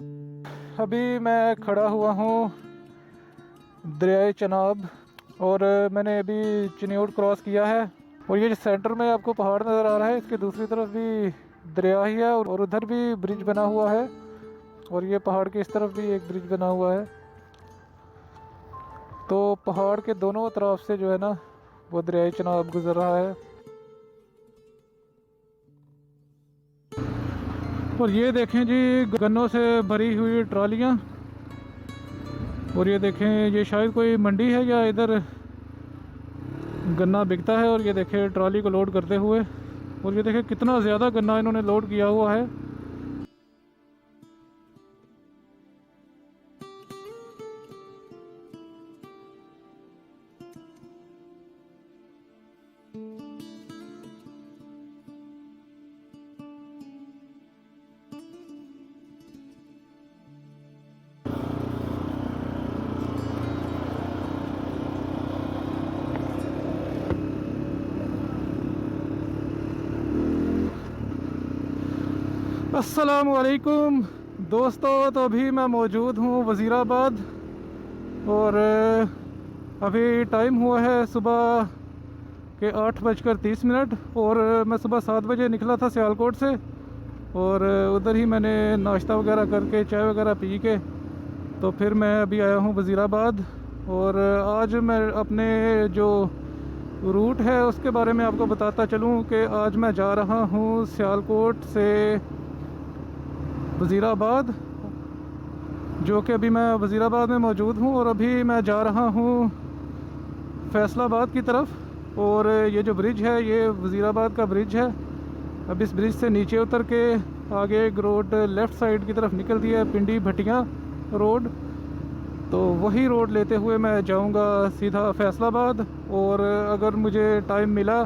अभी मैं खड़ा हुआ हूँ दरियाए चनाब और मैंने अभी चिन्योट क्रॉस किया है। और ये जो सेंटर में आपको पहाड़ नज़र आ रहा है, इसके दूसरी तरफ भी दरिया ही है और उधर भी ब्रिज बना हुआ है और ये पहाड़ के इस तरफ भी एक ब्रिज बना हुआ है। तो पहाड़ के दोनों तरफ से जो है ना वो दरियाए चनाब गुजर रहा है। और ये देखें जी, गन्नों से भरी हुई ट्रालियाँ। और ये देखें, ये शायद कोई मंडी है या इधर गन्ना बिकता है। और ये देखें ट्रॉली को लोड करते हुए, और ये देखें कितना ज़्यादा गन्ना इन्होंने लोड किया हुआ है। अस्सलामुअलैकुम दोस्तों, तो अभी मैं मौजूद हूँ वज़ीराबाद और अभी टाइम हुआ है सुबह के 8:30 और मैं सुबह 7 बजे निकला था सियालकोट से। और उधर ही मैंने नाश्ता वगैरह करके चाय वगैरह पी के तो फिर मैं अभी आया हूँ वज़ीराबाद। और आज मैं अपने जो रूट है उसके बारे में आपको बताता चलूँ कि आज मैं जा रहा हूँ सियालकोट से वज़ीराबाद, जो कि अभी मैं वज़ीराबाद में मौजूद हूँ और अभी मैं जा रहा हूँ फैसलाबाद की तरफ। और ये जो ब्रिज है ये वज़ीराबाद का ब्रिज है। अब इस ब्रिज से नीचे उतर के आगे एक रोड लेफ़्ट साइड की तरफ निकलती है, पिंडी भटियाँ रोड। तो वही रोड लेते हुए मैं जाऊंगा सीधा फैसलाबाद। और अगर मुझे टाइम मिला,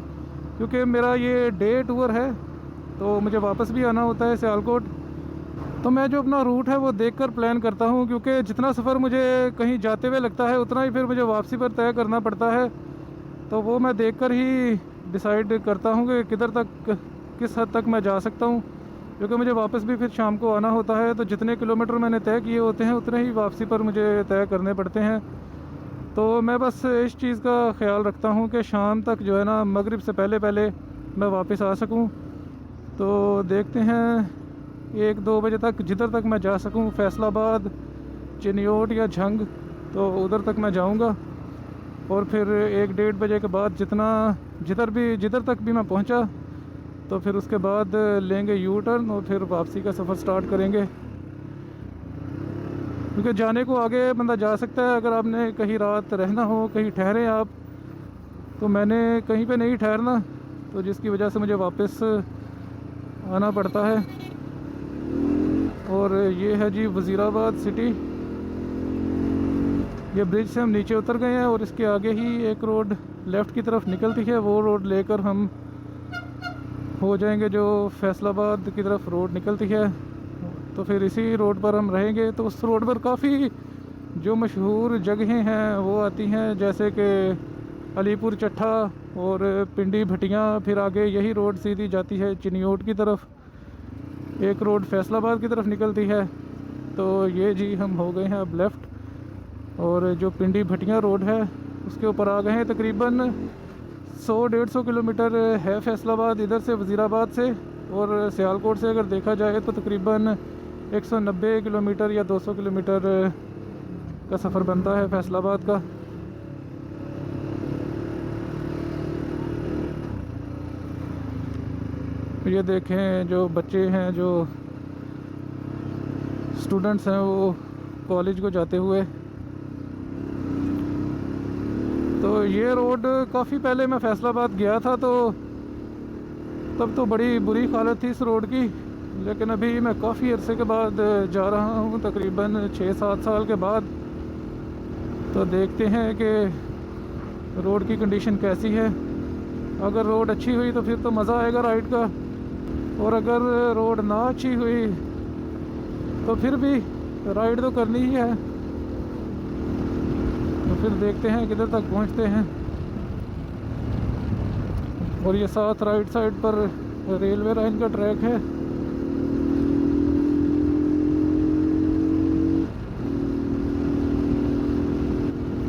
क्योंकि मेरा ये डे टूर है तो मुझे वापस भी आना होता है सियालकोट, तो मैं जो अपना रूट है वो देखकर प्लान करता हूँ। क्योंकि जितना सफ़र मुझे कहीं जाते हुए लगता है उतना ही फिर मुझे वापसी पर तय करना पड़ता है। तो वो मैं देखकर ही डिसाइड करता हूँ कि किधर तक, किस हद तक मैं जा सकता हूँ। क्योंकि मुझे वापस भी फिर शाम को आना होता है, तो जितने किलोमीटर मैंने तय किए होते हैं उतने ही वापसी पर मुझे तय करने पड़ते हैं। तो मैं बस इस चीज़ का ख्याल रखता हूँ कि शाम तक जो है ना मगरिब से पहले पहले मैं वापस आ सकूँ। तो देखते हैं 1-2 बजे तक जिधर तक मैं जा सकूं, फैसलाबाद, चिन्योट या झंग, तो उधर तक मैं जाऊंगा। और फिर 1-1:30 बजे के बाद जिधर तक भी मैं पहुंचा तो फिर उसके बाद लेंगे यू टर्न और फिर वापसी का सफ़र स्टार्ट करेंगे। क्योंकि जाने को आगे बंदा जा सकता है, अगर आपने कहीं रात रहना हो, कहीं ठहरे आप, तो मैंने कहीं पे नहीं ठहरना, तो जिसकी वजह से मुझे वापस आना पड़ता है। और ये है जी वज़ीराबाद सिटी। ये ब्रिज से हम नीचे उतर गए हैं और इसके आगे ही एक रोड लेफ़्ट की तरफ निकलती है, वो रोड लेकर हम हो जाएंगे जो फैसलाबाद की तरफ रोड निकलती है। तो फिर इसी रोड पर हम रहेंगे। तो उस रोड पर काफ़ी जो मशहूर जगहें हैं वो आती हैं, जैसे कि अलीपुर चट्ठा और पिंडी भटियाँ। फिर आगे यही रोड सीधी जाती है चिन्योट की तरफ, एक रोड फैसलाबाद की तरफ निकलती है। तो ये जी हम हो गए हैं अब लेफ़्ट, और जो पिंडी भटियाँ रोड है उसके ऊपर आ गए हैं। तकरीबन 100-150 किलोमीटर है फैसलाबाद इधर से, वज़ीराबाद से। और सियालकोट से अगर देखा जाए तो तकरीबन 190 किलोमीटर या 200 किलोमीटर का सफ़र बनता है फैसलाबाद का। ये देखें जो बच्चे हैं, जो स्टूडेंट्स हैं, वो कॉलेज को जाते हुए। तो ये रोड काफ़ी पहले मैं फैसलाबाद गया था तो तब तो बड़ी बुरी हालत थी इस रोड की, लेकिन अभी मैं काफ़ी अरसे के बाद जा रहा हूँ, तकरीबन 6-7 साल के बाद। तो देखते हैं कि रोड की कंडीशन कैसी है। अगर रोड अच्छी हुई तो फिर तो मज़ा आएगा राइड का, और अगर रोड ना अच्छी हुई तो फिर भी राइड तो करनी ही है। तो फिर देखते हैं किधर तक पहुंचते हैं। और ये साथ राइट साइड पर रेलवे लाइन का ट्रैक है।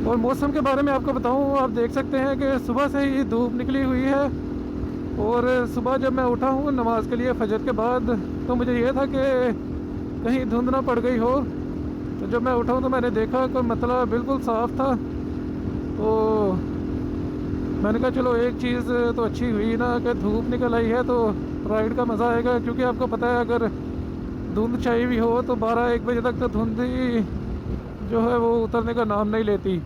और मौसम के बारे में आपको बताऊं, आप देख सकते हैं कि सुबह से ही धूप निकली हुई है। और सुबह जब मैं उठा हूँ नमाज के लिए फजर के बाद, तो मुझे ये था कि कहीं धुंध ना पड़ गई हो। तो जब मैं उठा हूँ तो मैंने देखा कि मतलब बिल्कुल साफ़ था। तो मैंने कहा चलो एक चीज़ तो अच्छी हुई ना कि धूप निकल आई है, तो राइड का मज़ा आएगा। क्योंकि आपको पता है अगर धुंध चाहिए भी हो तो 12-1 बजे तक तो धुंध ही जो है वो उतरने का नाम नहीं लेती।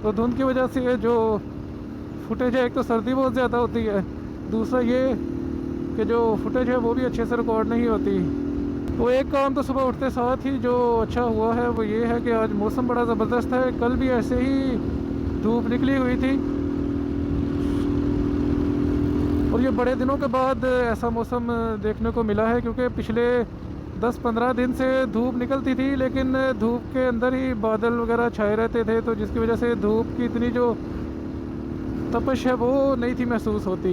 तो धुंध की वजह से जो फुटेज है, एक तो सर्दी बहुत ज़्यादा होती है, दूसरा ये कि जो फुटेज है वो भी अच्छे से रिकॉर्ड नहीं होती। तो एक काम तो सुबह उठते साथ ही जो अच्छा हुआ है वो ये है कि आज मौसम बड़ा ज़बरदस्त है। कल भी ऐसे ही धूप निकली हुई थी और ये बड़े दिनों के बाद ऐसा मौसम देखने को मिला है। क्योंकि पिछले 10-15 दिन से धूप निकलती थी, लेकिन धूप के अंदर ही बादल वगैरह छाए रहते थे, तो जिसकी वजह से धूप की इतनी जो तपश है वो नहीं थी महसूस होती।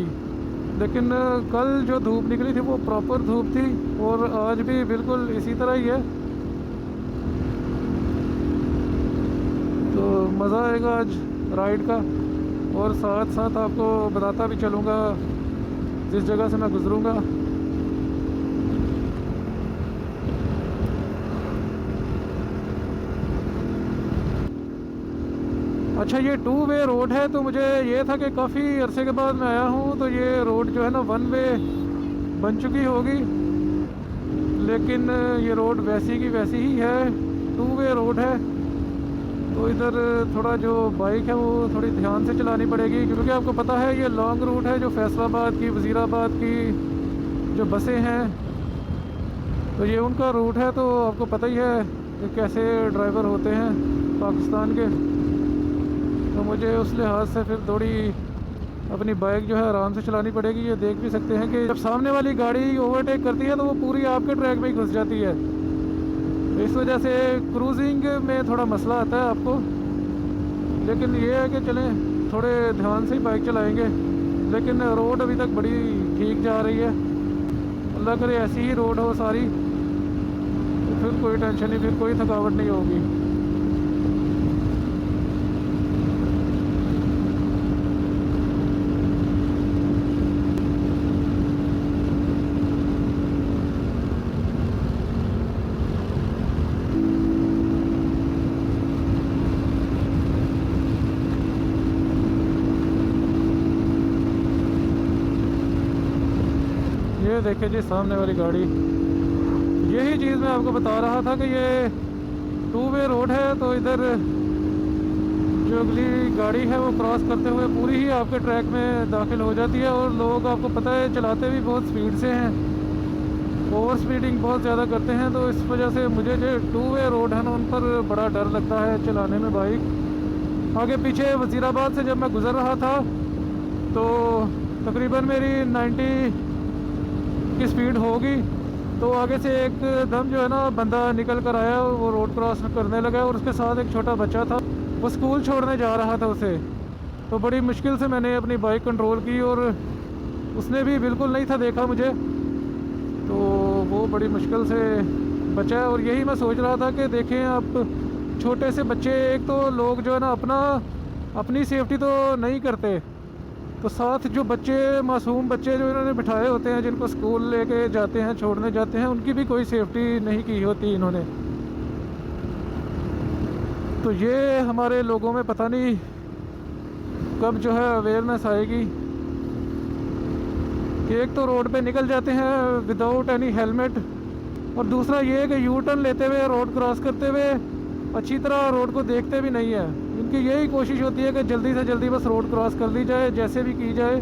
लेकिन कल जो धूप निकली थी वो प्रॉपर धूप थी, और आज भी बिल्कुल इसी तरह ही है। तो मज़ा आएगा आज राइड का, और साथ साथ आपको बताता भी चलूँगा जिस जगह से मैं गुज़रूँगा। अच्छा, ये 2 वे रोड है, तो मुझे ये था कि काफ़ी अरसे के बाद मैं आया हूँ तो ये रोड जो है ना 1 वे बन चुकी होगी, लेकिन ये रोड वैसी की वैसी ही है, 2 वे रोड है। तो इधर थोड़ा जो बाइक है वो थोड़ी ध्यान से चलानी पड़ेगी, क्योंकि आपको पता है ये लॉन्ग रूट है। जो फैसलाबाद की, वज़ीराबाद की जो बसें हैं तो ये उनका रूट है। तो आपको पता ही है कि कैसे ड्राइवर होते हैं पाकिस्तान के। तो मुझे उस लिहाज से फिर थोड़ी अपनी बाइक जो है आराम से चलानी पड़ेगी। ये देख भी सकते हैं कि जब सामने वाली गाड़ी ओवरटेक करती है तो वो पूरी आपके ट्रैक में ही घुस जाती है। इस वजह से क्रूजिंग में थोड़ा मसला आता है आपको। लेकिन ये है कि चलें थोड़े ध्यान से ही बाइक चलाएंगे। लेकिन रोड अभी तक बड़ी ठीक जा रही है, अल्लाह करे ऐसी ही रोड हो सारी, तो फिर कोई टेंशन नहीं, फिर कोई थकावट नहीं होगी। ये देखिए जी सामने वाली गाड़ी, यही चीज़ मैं आपको बता रहा था कि ये 2 वे रोड है। तो इधर जो अगली गाड़ी है वो क्रॉस करते हुए पूरी ही आपके ट्रैक में दाखिल हो जाती है। और लोग आपको पता है चलाते भी बहुत स्पीड से हैं, ओवर स्पीडिंग बहुत ज़्यादा करते हैं। तो इस वजह से मुझे जो 2 वे रोड है ना उन पर बड़ा डर लगता है चलाने में बाइक। आगे पीछे वज़ीराबाद से जब मैं गुज़र रहा था तो तकरीबन मेरी 90 की स्पीड होगी, तो आगे से एकदम जो है ना बंदा निकल कर आया, वो रोड क्रॉस करने लगा और उसके साथ एक छोटा बच्चा था, वो स्कूल छोड़ने जा रहा था उसे। तो बड़ी मुश्किल से मैंने अपनी बाइक कंट्रोल की और उसने भी बिल्कुल नहीं था देखा मुझे, तो वो बड़ी मुश्किल से बचा है। और यही मैं सोच रहा था कि देखें आप छोटे से बच्चे, एक तो लोग जो है ना अपनी सेफ्टी तो नहीं करते, तो साथ जो बच्चे, मासूम बच्चे जो इन्होंने बिठाए होते हैं, जिनको स्कूल लेके जाते हैं, छोड़ने जाते हैं, उनकी भी कोई सेफ्टी नहीं की होती इन्होंने। तो ये हमारे लोगों में पता नहीं कब जो है अवेयरनेस आएगी कि एक तो रोड पे निकल जाते हैं विदाउट एनी हेलमेट, और दूसरा ये है कि यू टर्न लेते हुए, रोड क्रॉस करते हुए अच्छी तरह रोड को देखते भी नहीं है। इनकी यही कोशिश होती है कि जल्दी से जल्दी बस रोड क्रॉस कर ली जाए, जैसे भी की जाए।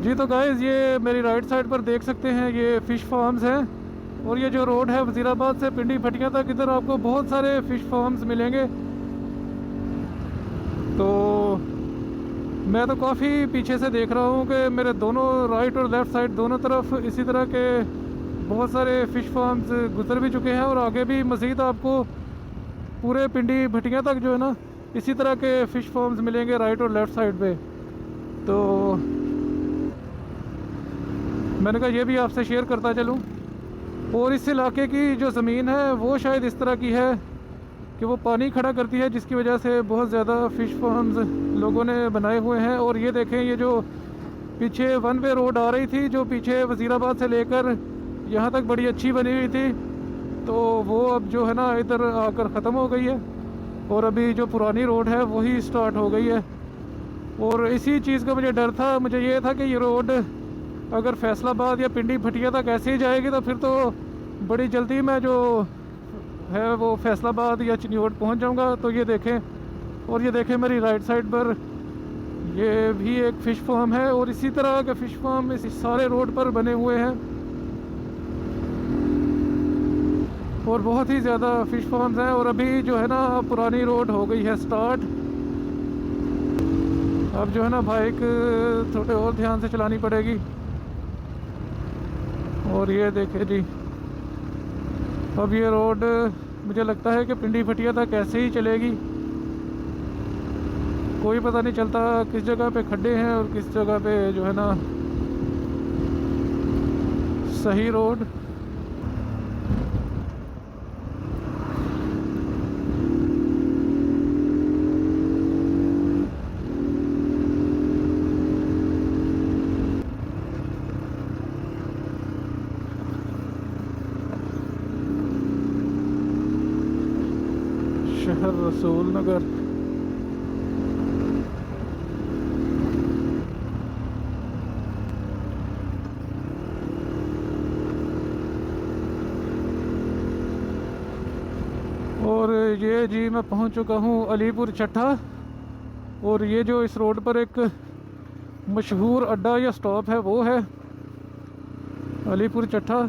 जी तो गाइस, ये मेरी राइट साइड पर देख सकते हैं ये फ़िश फार्म्स हैं, और ये जो रोड है वज़ीराबाद से पिंडी भटियां तक, इधर आपको बहुत सारे फ़िश फार्म्स मिलेंगे। तो मैं तो काफ़ी पीछे से देख रहा हूँ कि मेरे दोनों राइट और लेफ़्ट साइड दोनों तरफ इसी तरह के बहुत सारे फ़िश फार्म्स गुजर भी चुके हैं, और आगे भी मज़ीद आपको पूरे पिंडी भटियां तक जो है ना इसी तरह के फ़िश फार्म्स मिलेंगे राइट और लेफ़्ट साइड पे। तो मैंने कहा ये भी आपसे शेयर करता चलूँ। और इस इलाके की जो ज़मीन है वो शायद इस तरह की है कि वो पानी खड़ा करती है, जिसकी वजह से बहुत ज़्यादा फ़िश फार्म्स लोगों ने बनाए हुए हैं। और ये देखें, ये जो पीछे वन वे रोड आ रही थी जो पीछे वज़ीराबाद से लेकर यहाँ तक बड़ी अच्छी बनी हुई थी, तो वो अब जो है ना इधर आकर ख़त्म हो गई है और अभी जो पुरानी रोड है वही स्टार्ट हो गई है। और इसी चीज़ का मुझे डर था, मुझे ये था कि ये रोड अगर फैसलाबाद या पिंडी भटिया तक ऐसे ही जाएगी तो फिर तो बड़ी जल्दी मैं जो है वो फैसलाबाद या चिन्योट पहुंच जाऊंगा। तो ये देखें, और ये देखें मेरी राइट साइड पर ये भी एक फ़िश फार्म है और इसी तरह के फ़िश फार्म इस सारे रोड पर बने हुए हैं और बहुत ही ज़्यादा फ़िश फार्म्स हैं। और अभी जो है ना पुरानी रोड हो गई है स्टार्ट। अब जो है ना बाइक थोड़े और ध्यान से चलानी पड़ेगी। और ये देखें जी, अब ये रोड मुझे लगता है कि पिंडी भटिया तक ऐसे ही चलेगी, कोई पता नहीं चलता किस जगह पे खड्डे हैं और किस जगह पे जो है ना सही रोड। शहर रसूल नगर। और ये जी मैं पहुंच चुका हूं अलीपुर चट्टा। और ये जो इस रोड पर एक मशहूर अड्डा या स्टॉप है वो है अलीपुर चट्टा।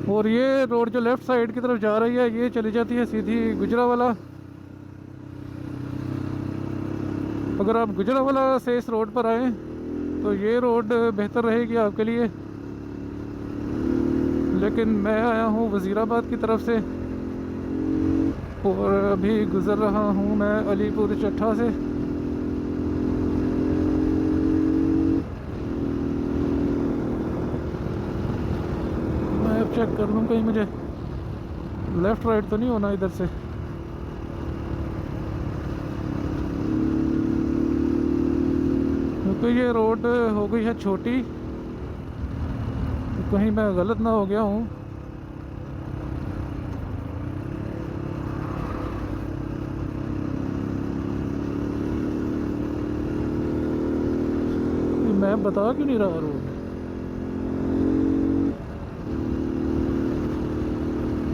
और ये रोड जो लेफ़्ट साइड की तरफ जा रही है ये चली जाती है सीधी गुजरावाला। अगर आप गुजरावाला से इस रोड पर आएँ तो ये रोड बेहतर रहेगी आपके लिए, लेकिन मैं आया हूँ वज़ीराबाद की तरफ से और अभी गुज़र रहा हूँ मैं अलीपुर चट्टा से। मैं अब चेक कर लूँ कहीं मुझे लेफ़्ट राइट तो नहीं होना इधर से। क्योंकि ये रोड हो गई है छोटी, तो कहीं मैं गलत ना हो गया हूँ। मैं बता क्यों नहीं रहा रोड।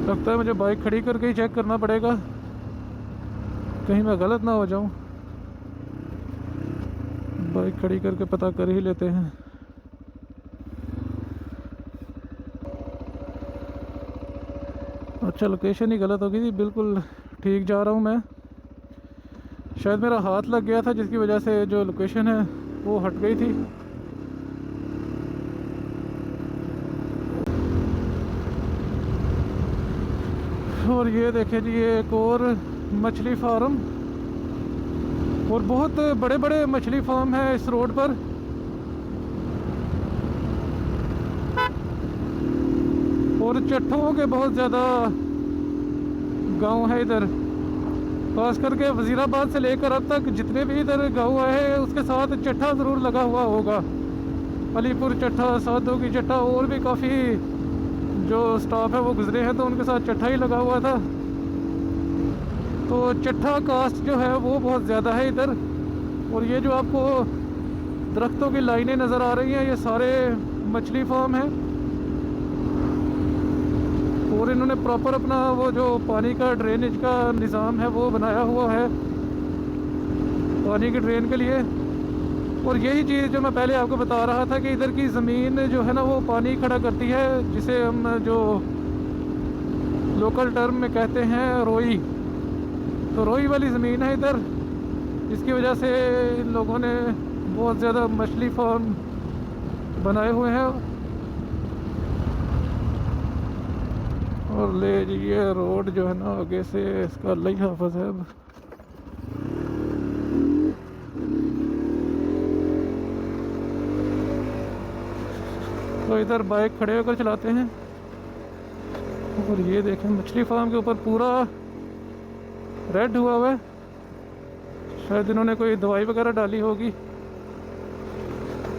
लगता है मुझे बाइक खड़ी करके ही चेक करना पड़ेगा, कहीं मैं गलत ना हो जाऊं। बाइक खड़ी करके पता कर ही लेते हैं। अच्छा, लोकेशन ही गलत हो गई थी, बिल्कुल ठीक जा रहा हूं मैं। शायद मेरा हाथ लग गया था जिसकी वजह से जो लोकेशन है वो हट गई थी। और ये देखें जी, ये एक और मछली फार्म, और बहुत बड़े बड़े मछली फार्म है इस रोड पर। और चट्टों के बहुत ज़्यादा गांव है इधर, खास करके वज़ीराबाद से लेकर अब तक जितने भी इधर गांव है उसके साथ चट्टा ज़रूर लगा हुआ होगा। अलीपुर चट्टा, साधु की चट्टा, और भी काफ़ी जो स्टॉप है वो गुजरे हैं तो उनके साथ चट्टा ही लगा हुआ था। तो चट्टा कास्ट जो है वो बहुत ज़्यादा है इधर। और ये जो आपको दरख्तों की लाइनें नज़र आ रही हैं ये सारे मछली फार्म हैं। और इन्होंने प्रॉपर अपना वो जो पानी का ड्रेनेज का निज़ाम है वो बनाया हुआ है पानी की ड्रेन के लिए। और यही चीज़ जो मैं पहले आपको बता रहा था कि इधर की ज़मीन जो है ना वो पानी खड़ा करती है, जिसे हम जो लोकल टर्म में कहते हैं रोई। तो रोई वाली ज़मीन है इधर, जिसकी वजह से इन लोगों ने बहुत ज़्यादा मछली फार्म बनाए हुए हैं। और ले ये रोड जो है ना आगे से इसका अल्लाह ही हाफ़िज़ है। अब तो इधर बाइक खड़े होकर चलाते हैं। और ये देखें मछली फार्म के ऊपर पूरा रेड हुआ हुआ है, शायद इन्होंने कोई दवाई वगैरह डाली होगी।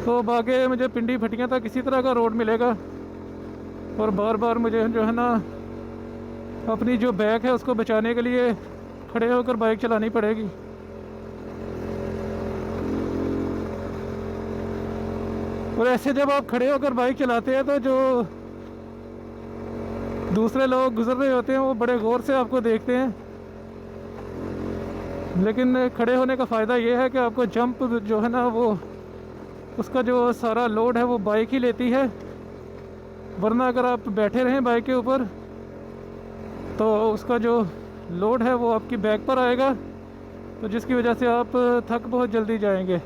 तो अब आगे मुझे पिंडी भटियां तक इसी तरह का रोड मिलेगा और बार बार मुझे जो है ना अपनी जो बैक है उसको बचाने के लिए खड़े होकर बाइक चलानी पड़ेगी। और ऐसे जब आप खड़े होकर बाइक चलाते हैं तो जो दूसरे लोग गुजर रहे होते हैं वो बड़े गौर से आपको देखते हैं, लेकिन खड़े होने का फ़ायदा ये है कि आपको जंप जो है ना वो उसका जो सारा लोड है वो बाइक ही लेती है। वरना अगर आप बैठे रहें बाइक के ऊपर तो उसका जो लोड है वो आपकी बैक पर आएगा, तो जिसकी वजह से आप थक बहुत जल्दी जाएंगे।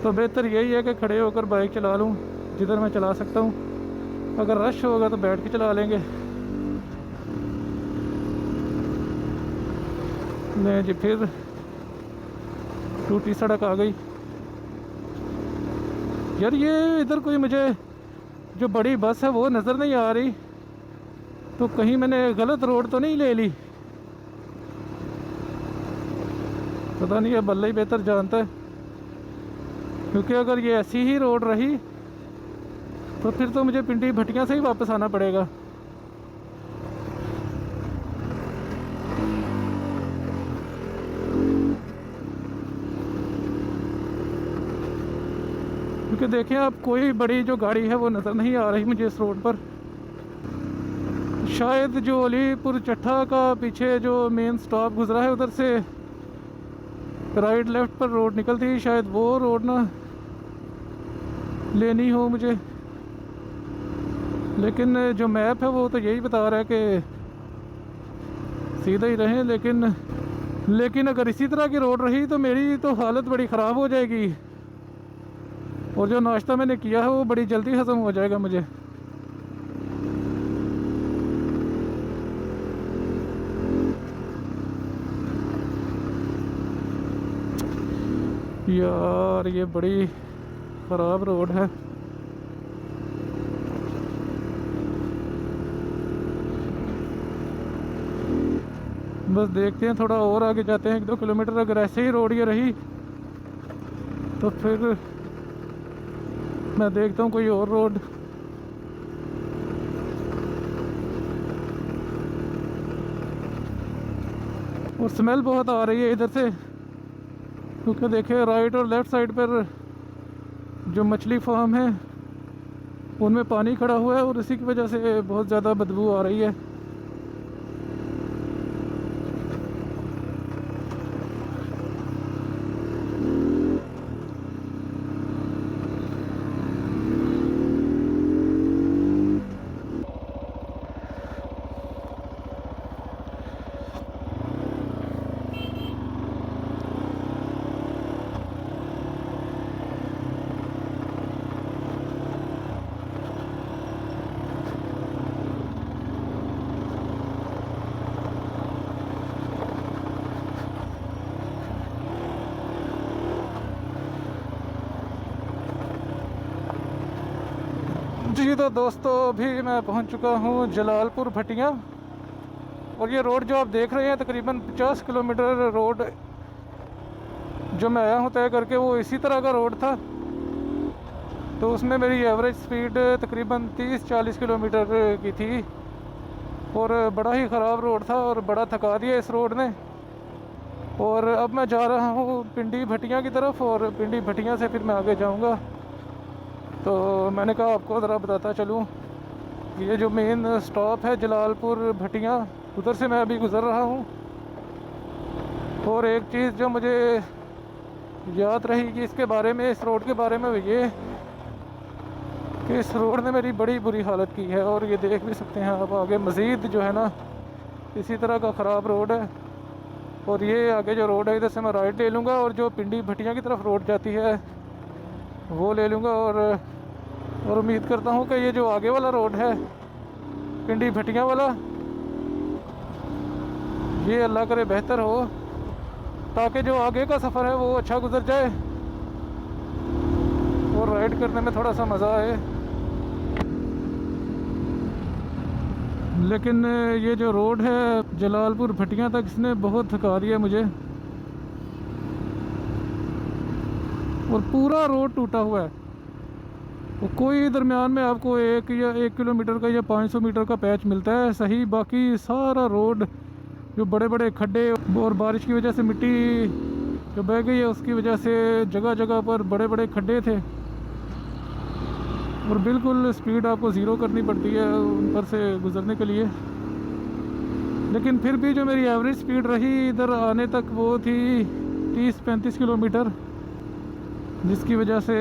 तो बेहतर यही है कि खड़े होकर बाइक चला लूँ जिधर मैं चला सकता हूँ। अगर रश होगा तो बैठ के चला लेंगे। नहीं जी, फिर टूटी सड़क आ गई यार। ये इधर कोई मुझे जो बड़ी बस है वो नज़र नहीं आ रही, तो कहीं मैंने गलत रोड तो नहीं ले ली? पता नहीं, अब अल्लाह ही बेहतर जानता है। क्योंकि अगर ये ऐसी ही रोड रही तो फिर तो मुझे पिंडी भटियां से ही वापस आना पड़ेगा। क्योंकि देखें आप, कोई बड़ी जो गाड़ी है वो नज़र नहीं आ रही मुझे इस रोड पर। शायद जो अलीपुर चट्ठा का पीछे जो मेन स्टॉप गुजरा है उधर से राइट लेफ्ट पर रोड निकलती है, शायद वो रोड ना लेनी हो मुझे। लेकिन जो मैप है वो तो यही बता रहा है कि सीधा ही रहें, लेकिन अगर इसी तरह की रोड रही तो मेरी तो हालत बड़ी ख़राब हो जाएगी और जो नाश्ता मैंने किया है वो बड़ी जल्दी हज़म हो जाएगा मुझे। यार ये बड़ी ख़राब रोड है। बस देखते हैं, थोड़ा और आगे जाते हैं 1-2 किलोमीटर। अगर ऐसे ही रोड ये रही तो फिर मैं देखता हूँ कोई और रोड। और स्मेल बहुत आ रही है इधर से, क्योंकि देखिए राइट और लेफ़्ट साइड पर जो मछली फार्म है उनमें पानी खड़ा हुआ है और इसी की वजह से बहुत ज़्यादा बदबू आ रही है। जी तो दोस्तों, अभी मैं पहुंच चुका हूं जलालपुर भटियां। और ये रोड जो आप देख रहे हैं तकरीबन 50 किलोमीटर रोड जो मैं आया हूं तय करके, वो इसी तरह का रोड था। तो उसमें मेरी एवरेज स्पीड तकरीबन 30-40 किलोमीटर की थी और बड़ा ही ख़राब रोड था और बड़ा थका दिया इस रोड ने। और अब मैं जा रहा हूँ पिंडी भटियां की तरफ और पिंडी भटियां से फिर मैं आगे जाऊँगा। तो मैंने कहा आपको ज़रा बताता चलूँ, ये जो मेन स्टॉप है जलालपुर भटियां, उधर से मैं अभी गुज़र रहा हूँ। और एक चीज़ जो मुझे याद रही कि इसके बारे में, इस रोड के बारे में, ये कि इस रोड ने मेरी बड़ी बुरी हालत की है। और ये देख भी सकते हैं आप, आगे मज़ीद जो है ना इसी तरह का ख़राब रोड है। और ये आगे जो रोड है इधर से मैं राइट ले लूँगा और जो पिंडी भटियां की तरफ रोड जाती है वो ले लूँगा। और उम्मीद करता हूँ कि ये जो आगे वाला रोड है पिंडी भटियां वाला, ये अल्लाह करे बेहतर हो, ताकि जो आगे का सफ़र है वो अच्छा गुजर जाए और राइड करने में थोड़ा सा मज़ा आए। लेकिन ये जो रोड है जलालपुर भटियां तक, इसने बहुत थका दिया मुझे। और पूरा रोड टूटा हुआ है। वो कोई दरमियान में आपको 1 किलोमीटर का या 500 मीटर का पैच मिलता है सही, बाकी सारा रोड जो बड़े बड़े खड्डे और बारिश की वजह से मिट्टी जो बह गई है उसकी वजह से जगह जगह पर बड़े बड़े खड्डे थे। और बिल्कुल स्पीड आपको ज़ीरो करनी पड़ती है उन पर से गुज़रने के लिए। लेकिन फिर भी जो मेरी एवरेज स्पीड रही इधर आने तक वो थी 30-35 किलोमीटर, जिसकी वजह से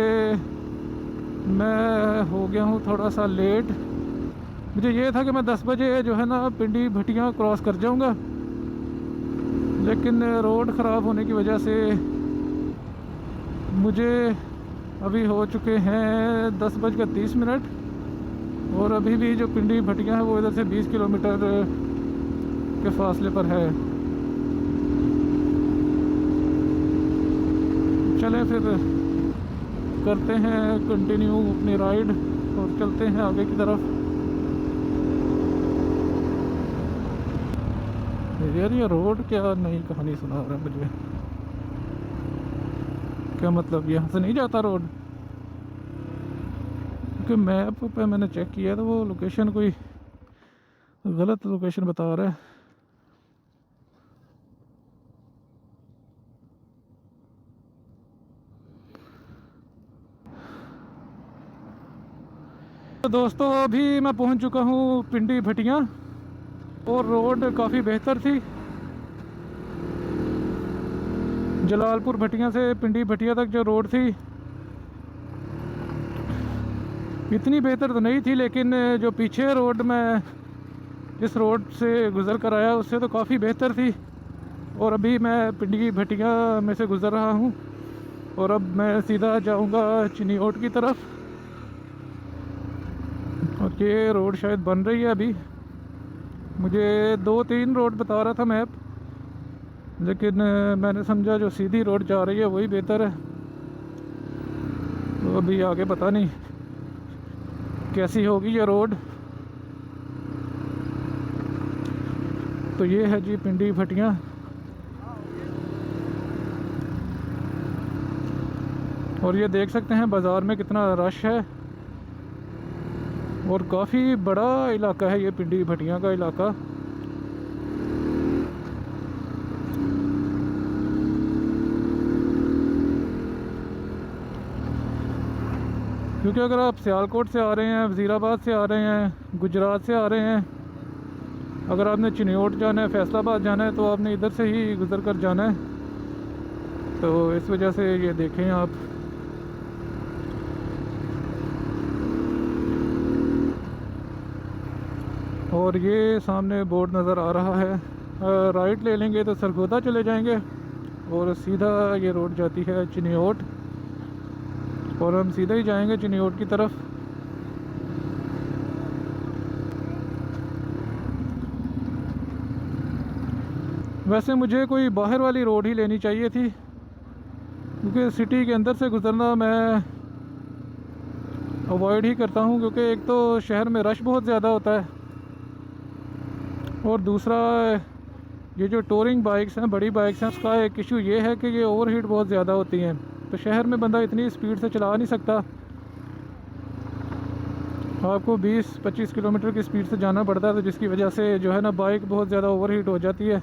मैं हो गया हूँ थोड़ा सा लेट। मुझे ये था कि मैं 10 बजे जो है ना पिंडी भटियां क्रॉस कर जाऊँगा, लेकिन रोड ख़राब होने की वजह से मुझे अभी हो चुके हैं 10:30 और अभी भी जो पिंडी भटियां है वो इधर से 20 किलोमीटर के फासले पर है। चलें फिर करते हैं कंटिन्यू अपनी राइड और चलते हैं आगे की तरफ। यार ये रोड क्या नई कहानी सुना रहा है मुझे। क्या मतलब यहाँ से नहीं जाता रोड? क्योंकि मैप पे मैंने चेक किया तो वो लोकेशन कोई गलत लोकेशन बता रहा है। तो दोस्तों अभी मैं पहुंच चुका हूँ पिंडी भटियां और रोड काफ़ी बेहतर थी। जलालपुर भटियां से पिंडी भटिया तक जो रोड थी इतनी बेहतर तो नहीं थी, लेकिन जो पीछे रोड में जिस रोड से गुज़र कर आया उससे तो काफ़ी बेहतर थी। और अभी मैं पिंडी भटिया में से गुज़र रहा हूँ और अब मैं सीधा जाऊँगा चिन्योट की तरफ। और ये रोड शायद बन रही है अभी, मुझे 2-3 रोड बता रहा था मैप, लेकिन मैंने समझा जो सीधी रोड जा रही है वही बेहतर है। तो अभी आगे पता नहीं कैसी होगी ये रोड। तो ये है जी पिंडी भटियां। और ये देख सकते हैं बाज़ार में कितना रश है और काफ़ी बड़ा इलाका है ये पिंडी भटियां का इलाका। क्योंकि अगर आप सियालकोट से आ रहे हैं, वज़ीराबाद से आ रहे हैं, गुजरात से आ रहे हैं, अगर आपने चिन्योट जाना है, फैसलाबाद जाना है, तो आपने इधर से ही गुज़र कर जाना है। तो इस वजह से ये देखें आप, और ये सामने बोर्ड नज़र आ रहा है। राइट ले लेंगे तो सरगोदा चले जाएंगे और सीधा ये रोड जाती है चिन्योट और हम सीधा ही जाएंगे चिन्योट की तरफ। वैसे मुझे कोई बाहर वाली रोड ही लेनी चाहिए थी, क्योंकि सिटी के अंदर से गुज़रना मैं अवॉइड ही करता हूँ, क्योंकि एक तो शहर में रश बहुत ज़्यादा होता है और दूसरा ये जो टूरिंग बाइक्स हैं, बड़ी बाइक्स हैं, उसका एक इशू ये है कि ये ओवरहीट बहुत ज़्यादा होती हैं। तो शहर में बंदा इतनी स्पीड से चला नहीं सकता, आपको 20-25 किलोमीटर की स्पीड से जाना पड़ता है, तो जिसकी वजह से जो है ना बाइक बहुत ज़्यादा ओवरहीट हो जाती है।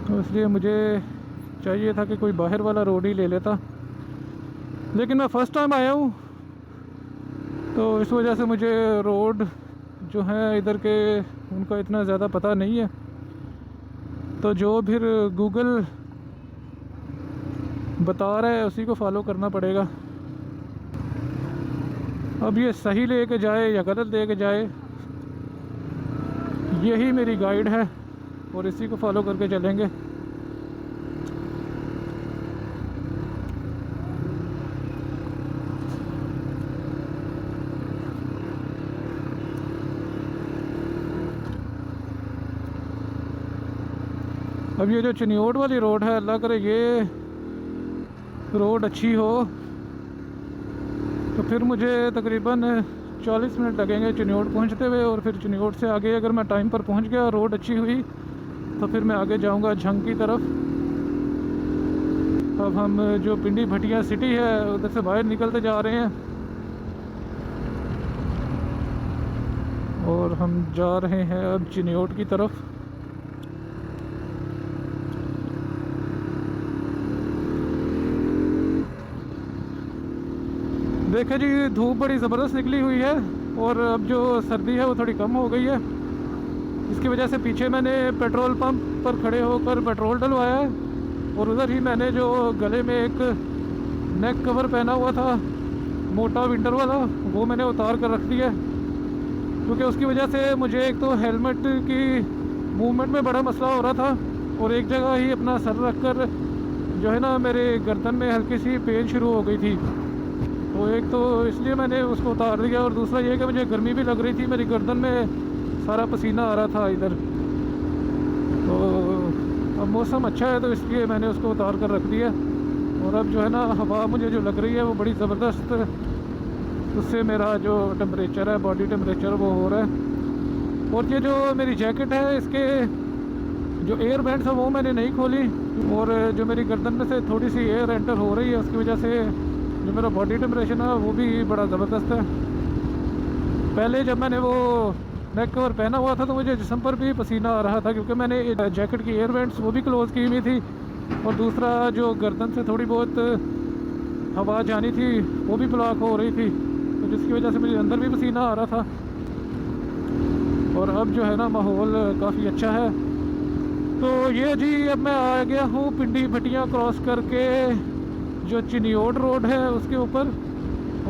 तो इसलिए मुझे चाहिए था कि कोई बाहर वाला रोड ही ले लेता, लेकिन मैं फ़र्स्ट टाइम आया हूँ तो इस वजह से मुझे रोड जो है इधर के उनका इतना ज़्यादा पता नहीं है। तो जो फिर गूगल बता रहा है उसी को फॉलो करना पड़ेगा। अब ये सही लेके जाए या गलत लेके जाए, यही मेरी गाइड है और इसी को फॉलो करके चलेंगे। अब ये जो चिन्योट वाली रोड है, अल्लाह करे ये रोड अच्छी हो तो फिर मुझे तकरीबन 40 मिनट लगेंगे चिन्योट पहुंचते हुए। और फिर चिन्योट से आगे अगर मैं टाइम पर पहुंच गया, रोड अच्छी हुई, तो फिर मैं आगे जाऊंगा झंग की तरफ। अब हम जो पिंडी भटिया सिटी है उधर से बाहर निकलते जा रहे हैं और हम जा रहे हैं अब चिन्योट की तरफ। देखे जी, धूप बड़ी ज़बरदस्त निकली हुई है और अब जो सर्दी है वो थोड़ी कम हो गई है। इसकी वजह से पीछे मैंने पेट्रोल पंप पर खड़े होकर पेट्रोल डलवाया है और उधर ही मैंने जो गले में एक नेक कवर पहना हुआ था मोटा विंटर वाला, वो मैंने उतार कर रख दिया है, क्योंकि उसकी वजह से मुझे एक तो हेलमेट की मूवमेंट में बड़ा मसला हो रहा था और एक जगह ही अपना सर रख कर जो है ना मेरे गर्दन में हल्की सी पेन शुरू हो गई थी। तो एक तो इसलिए मैंने उसको उतार दिया और दूसरा ये कि मुझे गर्मी भी लग रही थी, मेरी गर्दन में सारा पसीना आ रहा था इधर। तो अब मौसम अच्छा है तो इसलिए मैंने उसको उतार कर रख दिया। और अब जो है ना हवा मुझे जो लग रही है वो बड़ी ज़बरदस्त, उससे मेरा जो टेम्परेचर है, बॉडी टेम्परेचर वो हो रहा है। और ये जो मेरी जैकेट है इसके जो एयर बैंड्स है वो मैंने नहीं खोली और जो मेरी गर्दन में से थोड़ी सी एयर एंटर हो रही है उसकी वजह से जो मेरा बॉडी टेम्परेचर है वो भी बड़ा ज़बरदस्त है। पहले जब मैंने वो नेक कवर पहना हुआ था तो मुझे जिस्म पर भी पसीना आ रहा था, क्योंकि मैंने जैकेट की एयर वेंट्स वो भी क्लोज़ की हुई थी और दूसरा जो गर्दन से थोड़ी बहुत हवा जानी थी वो भी ब्लॉक हो रही थी, तो जिसकी वजह से मुझे अंदर भी पसीना आ रहा था। और अब जो है ना माहौल काफ़ी अच्छा है। तो ये जी अब मैं आ गया हूँ पिंडी भटिया क्रॉस करके जो चिन्योट रोड है उसके ऊपर,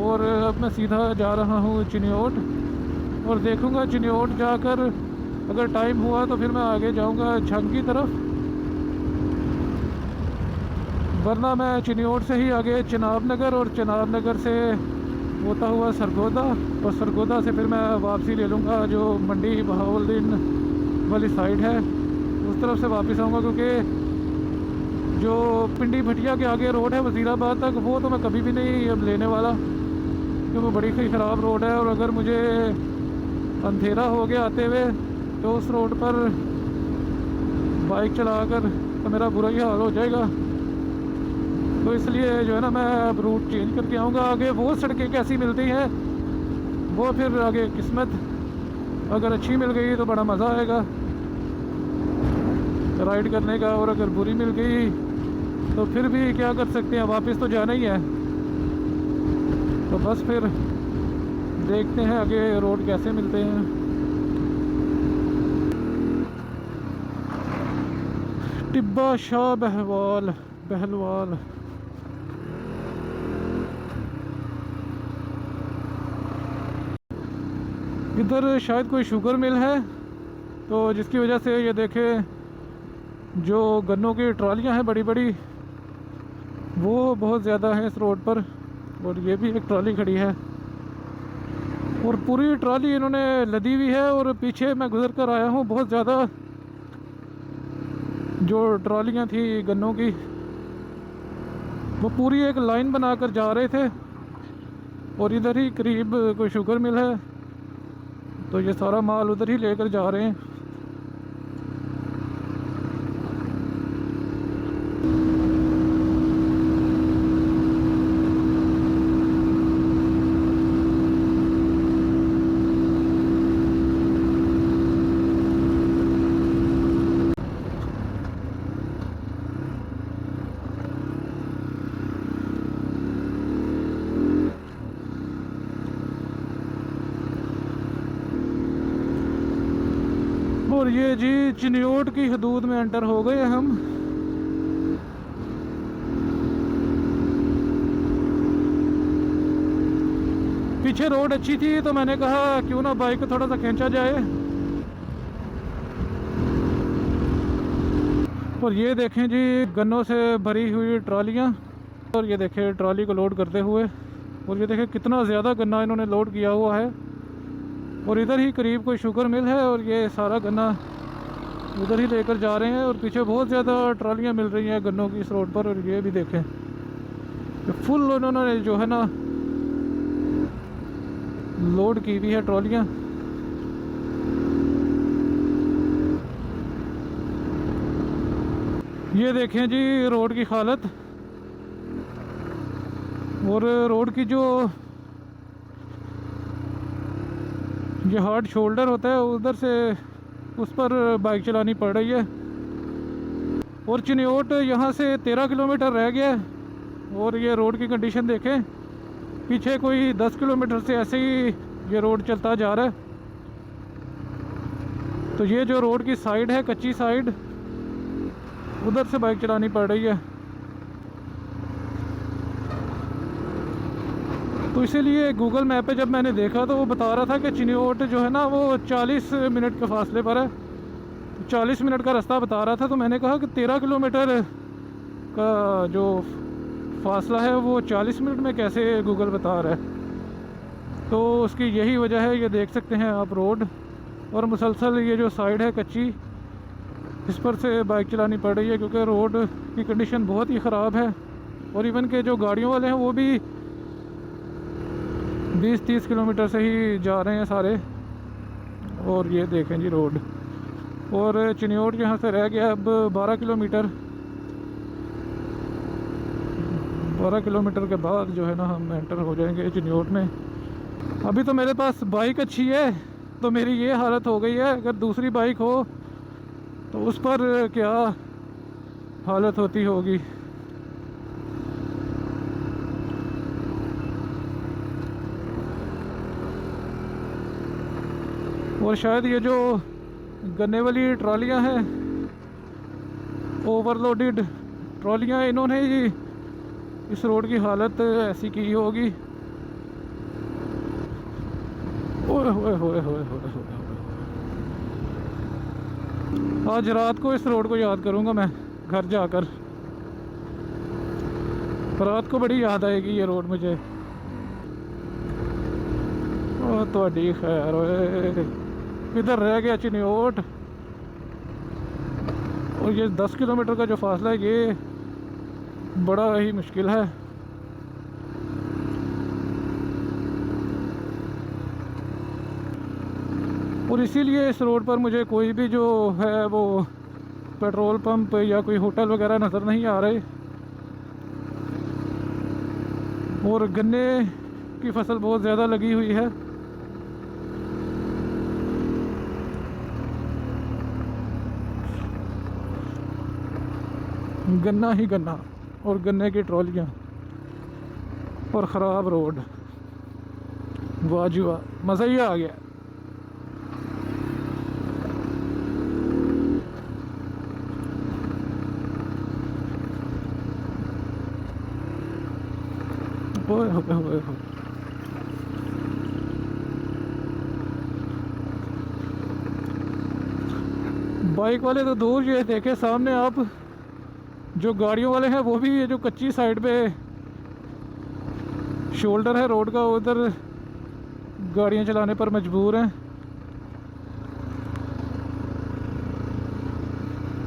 और अब मैं सीधा जा रहा हूँ चिन्योट और देखूँगा चिन्योट जाकर अगर टाइम हुआ तो फिर मैं आगे जाऊँगा झंग की तरफ, वरना मैं चिन्योट से ही आगे चिनाब नगर और चिनाब नगर से होता हुआ सरगोदा और सरगोदा से फिर मैं वापसी ले लूँगा जो मंडी बहाउद्दीन वाली साइड है उस तरफ से वापस आऊँगा, क्योंकि जो पिंडी भटिया के आगे रोड है वज़ीराबाद तक वो तो मैं कभी भी नहीं अब लेने वाला, क्योंकि वो बड़ी ही ख़राब रोड है और अगर मुझे अंधेरा हो गया आते हुए तो उस रोड पर बाइक चलाकर तो मेरा बुरा ही हाल हो जाएगा। तो इसलिए जो है ना मैं अब रूट चेंज करके आऊँगा। आगे वो सड़कें कैसी मिलती हैं वो फिर आगे किस्मत अगर अच्छी मिल गई तो बड़ा मज़ा आएगा राइड करने का, और अगर बुरी मिल गई तो फिर भी क्या कर सकते हैं, वापस तो जाना ही है। तो बस फिर देखते हैं आगे रोड कैसे मिलते हैं। टिब्बा शाह बहलवाल इधर शायद कोई शुगर मिल है, तो जिसकी वजह से ये देखें जो गन्नों की ट्रालियां हैं बड़ी बड़ी वो बहुत ज़्यादा हैं इस रोड पर, और ये भी एक ट्राली खड़ी है और पूरी ट्राली इन्होंने लदी हुई है। और पीछे मैं गुजर कर आया हूँ बहुत ज़्यादा जो ट्रालियां थी गन्नों की वो पूरी एक लाइन बनाकर जा रहे थे और इधर ही करीब कोई शुगर मिल है तो ये सारा माल उधर ही लेकर जा रहे हैं। और ये जी चिन्योट की हदूद में एंटर हो गए हम। पीछे रोड अच्छी थी तो मैंने कहा क्यों ना बाइक को थोड़ा सा खींचा जाए। और ये देखें जी गन्नों से भरी हुई ट्रालियाँ, और ये देखें ट्राली को लोड करते हुए, और ये देखें कितना ज़्यादा गन्ना इन्होंने लोड किया हुआ है। और इधर ही करीब कोई शुगर मिल है और ये सारा गन्ना उधर ही लेकर जा रहे हैं। और पीछे बहुत ज़्यादा ट्रालियाँ मिल रही हैं गन्नों की इस रोड पर। और ये भी देखें फुल उन्होंने जो है ना लोड की हुई है ट्रॉलियाँ। ये देखें जी रोड की हालत, और रोड की जो ये हार्ड शोल्डर होता है उधर से उस पर बाइक चलानी पड़ रही है। और चिन्योट यहाँ से 13 किलोमीटर रह गया है। और ये रोड की कंडीशन देखें, पीछे कोई 10 किलोमीटर से ऐसे ही ये रोड चलता जा रहा है। तो ये जो रोड की साइड है, कच्ची साइड, उधर से बाइक चलानी पड़ रही है। तो इसीलिए गूगल मैप पे जब मैंने देखा तो वो बता रहा था कि चिन्योट जो है ना वो 40 मिनट के फासले पर है। 40 मिनट का रास्ता बता रहा था, तो मैंने कहा कि 13 किलोमीटर का जो फासला है वो 40 मिनट में कैसे गूगल बता रहा है। तो उसकी यही वजह है, ये देख सकते हैं आप रोड, और मुसलसल ये जो साइड है कच्ची, इस पर से बाइक चलानी पड़ रही है क्योंकि रोड की कंडीशन बहुत ही ख़राब है। और इवन के जो गाड़ियों वाले हैं वो भी 20-30 किलोमीटर से ही जा रहे हैं सारे। और ये देखें जी रोड, और चिन्योट यहाँ से रह गया अब 12 किलोमीटर। 12 किलोमीटर के बाद जो है ना हम एंटर हो जाएंगे चिन्योट में। अभी तो मेरे पास बाइक अच्छी है, तो मेरी ये हालत हो गई है, अगर दूसरी बाइक हो तो उस पर क्या हालत होती होगी। और शायद ये जो गन्ने वाली ट्रॉलियाँ हैं, ओवरलोडेड ट्रॉलियाँ, इन्होंने ही इस रोड की हालत ऐसी की होगी। ओए होए होए होए होए होए। आज रात को इस रोड को याद करूँगा मैं घर जाकर। रात को बड़ी याद आएगी ये रोड मुझे। ओ थोड़ी खैर, ओए इधर रह गया चिन्योट। और ये 10 किलोमीटर का जो फासला है ये बड़ा ही मुश्किल है। और इसीलिए इस रोड पर मुझे कोई भी जो है वो पेट्रोल पंप या कोई होटल वगैरह नज़र नहीं आ रहे। और गन्ने की फसल बहुत ज़्यादा लगी हुई है। गन्ना ही गन्ना और गन्ने की ट्रॉलियाँ और ख़राब रोड। वाह जी वाह, मज़ा ही आ गया। ओए होए होए होए। बाइक वाले तो दूर, ये देखे सामने आप, जो गाड़ियों वाले हैं वो भी ये जो कच्ची साइड पे शोल्डर है रोड का, उधर गाड़ियां चलाने पर मजबूर हैं।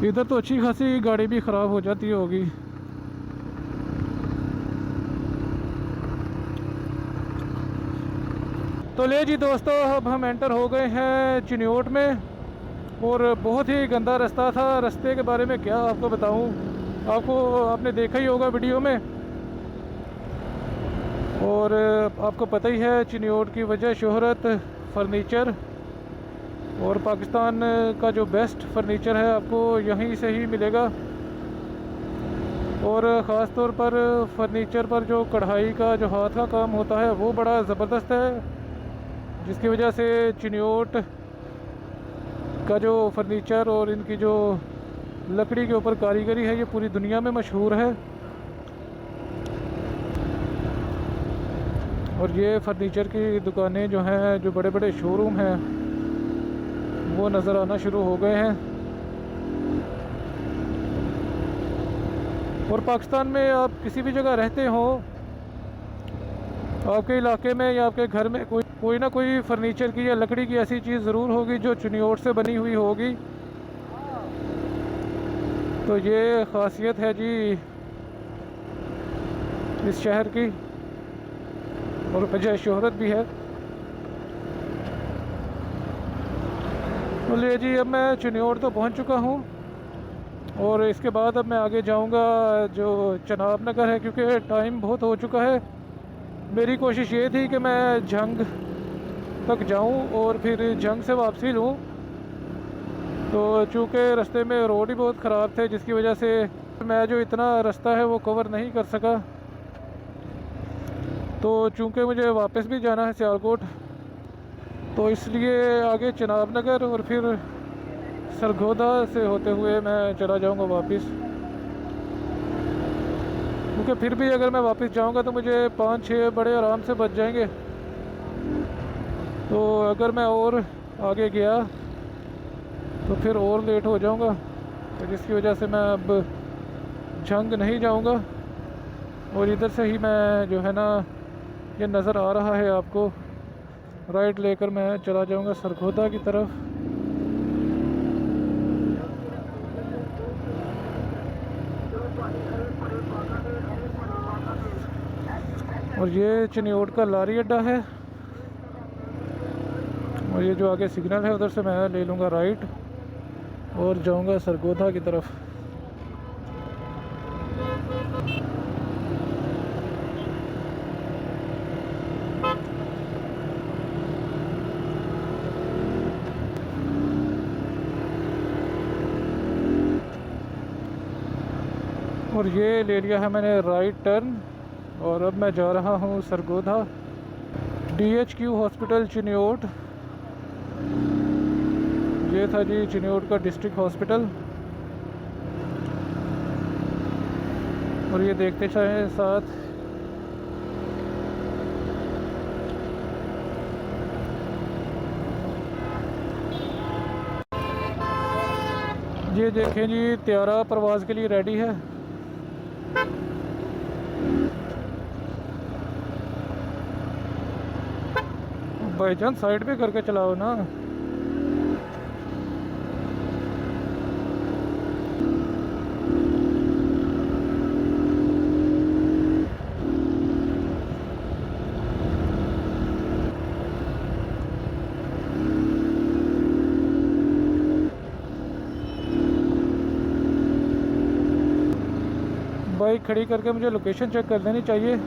इधर तो अच्छी खासी गाड़ी भी ख़राब हो जाती होगी। तो ले जी दोस्तों, अब हम एंटर हो गए हैं चिन्योट में। और बहुत ही गंदा रास्ता था। रास्ते के बारे में क्या आपको बताऊं, आपने देखा ही होगा वीडियो में। और आपको पता ही है चिन्योट की वजह शोहरत फर्नीचर, और पाकिस्तान का जो बेस्ट फर्नीचर है आपको यहीं से ही मिलेगा। और ख़ास तौर पर फर्नीचर पर जो कढ़ाई का जो हाथ का काम होता है वो बड़ा ज़बरदस्त है, जिसकी वजह से चिन्योट का जो फर्नीचर और इनकी जो लकड़ी के ऊपर कारीगरी है ये पूरी दुनिया में मशहूर है। और ये फर्नीचर की दुकानें जो हैं, जो बड़े बड़े शोरूम हैं, वो नज़र आना शुरू हो गए हैं। और पाकिस्तान में आप किसी भी जगह रहते हो, आपके इलाके में या आपके घर में कोई ना कोई फर्नीचर की या लकड़ी की ऐसी चीज़ ज़रूर होगी जो चिन्योट से बनी हुई होगी। तो ये ख़ासियत है जी इस शहर की, और वजह शोहरत भी है। बोलिए जी, अब मैं चिन्योट तो पहुंच चुका हूं और इसके बाद अब मैं आगे जाऊंगा जो चनाब नगर है, क्योंकि टाइम बहुत हो चुका है। मेरी कोशिश ये थी कि मैं झंग तक जाऊं और फिर झंग से वापसी लूं, तो चूँकि रास्ते में रोड ही बहुत ख़राब थे जिसकी वजह से मैं जो इतना रास्ता है वो कवर नहीं कर सका। तो चूँकि मुझे वापस भी जाना है सियालकोट, तो इसलिए आगे चनाब नगर और फिर सरगोधा से होते हुए मैं चला जाऊंगा वापस। क्योंकि फिर भी अगर मैं वापस जाऊंगा तो मुझे 5-6 बड़े आराम से बच जाएंगे। तो अगर मैं और आगे गया तो फिर और लेट हो जाऊंगा, तो जिसकी वजह से मैं अब झंग नहीं जाऊंगा और इधर से ही मैं जो है ना, ये नज़र आ रहा है आपको, राइट लेकर मैं चला जाऊंगा सरगोधा की तरफ। और ये चिन्योट का लारी अड्डा है और ये जो आगे सिग्नल है उधर से मैं ले लूँगा राइट और जाऊँगा सरगोधा की तरफ। और ये ले लिया है मैंने राइट टर्न और अब मैं जा रहा हूँ सरगोधा। DHQ हॉस्पिटल चिन्योट, ये था जी चिन्योट का डिस्ट्रिक्ट हॉस्पिटल। और ये देखते चाहे साथ ये देखें जी, त्यारा प्रवास के लिए रेडी है। भाईजान साइड पे करके चलाओ ना। बाइक खड़ी करके मुझे लोकेशन चेक कर लेनी चाहिए।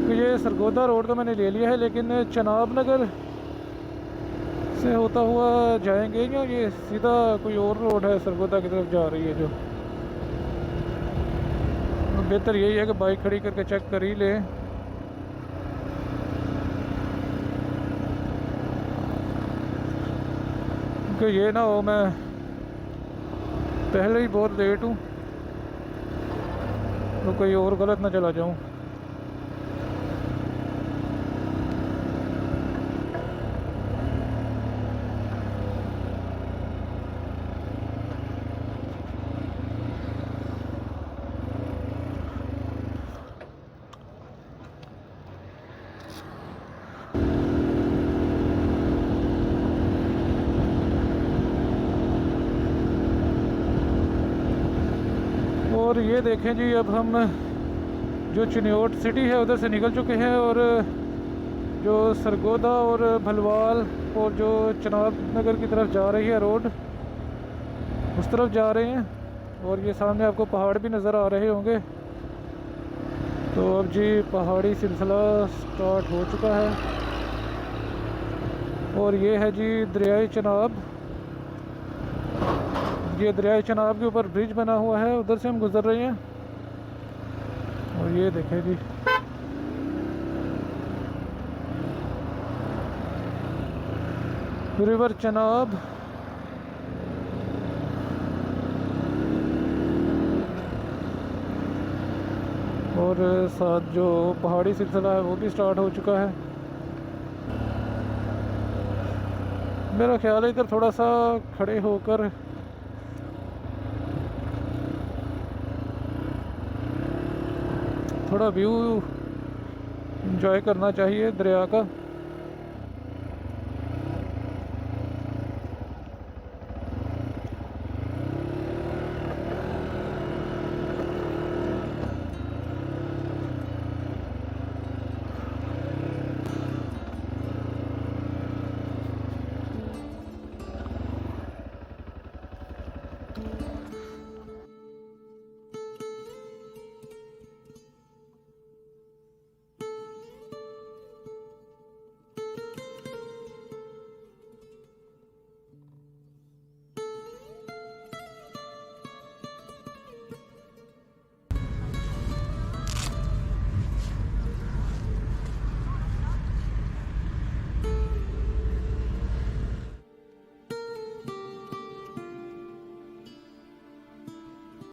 तो ये सरगोधा रोड तो मैंने ले लिया है, लेकिन चनाब नगर से होता हुआ जाएंगे या ये सीधा कोई और रोड है सरगोधा की तरफ जा रही है जो? बेहतर यही है कि बाइक खड़ी करके चेक कर ही लें। क्योंकि ये ना हो मैं पहले ही बहुत लेट हूँ तो कोई और गलत ना चला जाऊँ। और ये देखें जी, अब हम जो चिन्योट सिटी है उधर से निकल चुके हैं और जो सरगोधा और भलवाल और जो चनाब नगर की तरफ जा रही है रोड, उस तरफ जा रहे हैं। और ये सामने आपको पहाड़ भी नज़र आ रहे होंगे। तो अब जी पहाड़ी सिलसिला स्टार्ट हो चुका है और ये है जी दरियाई चनाब। ये दरियाई चनाब के ऊपर ब्रिज बना हुआ है, उधर से हम गुजर रहे हैं। और ये देखें जी, रिवर चनाब। और साथ जो पहाड़ी सिलसिला है वो भी स्टार्ट हो चुका है। मेरा ख्याल है इधर थोड़ा सा खड़े होकर थोड़ा व्यू एंजॉय करना चाहिए दरिया का।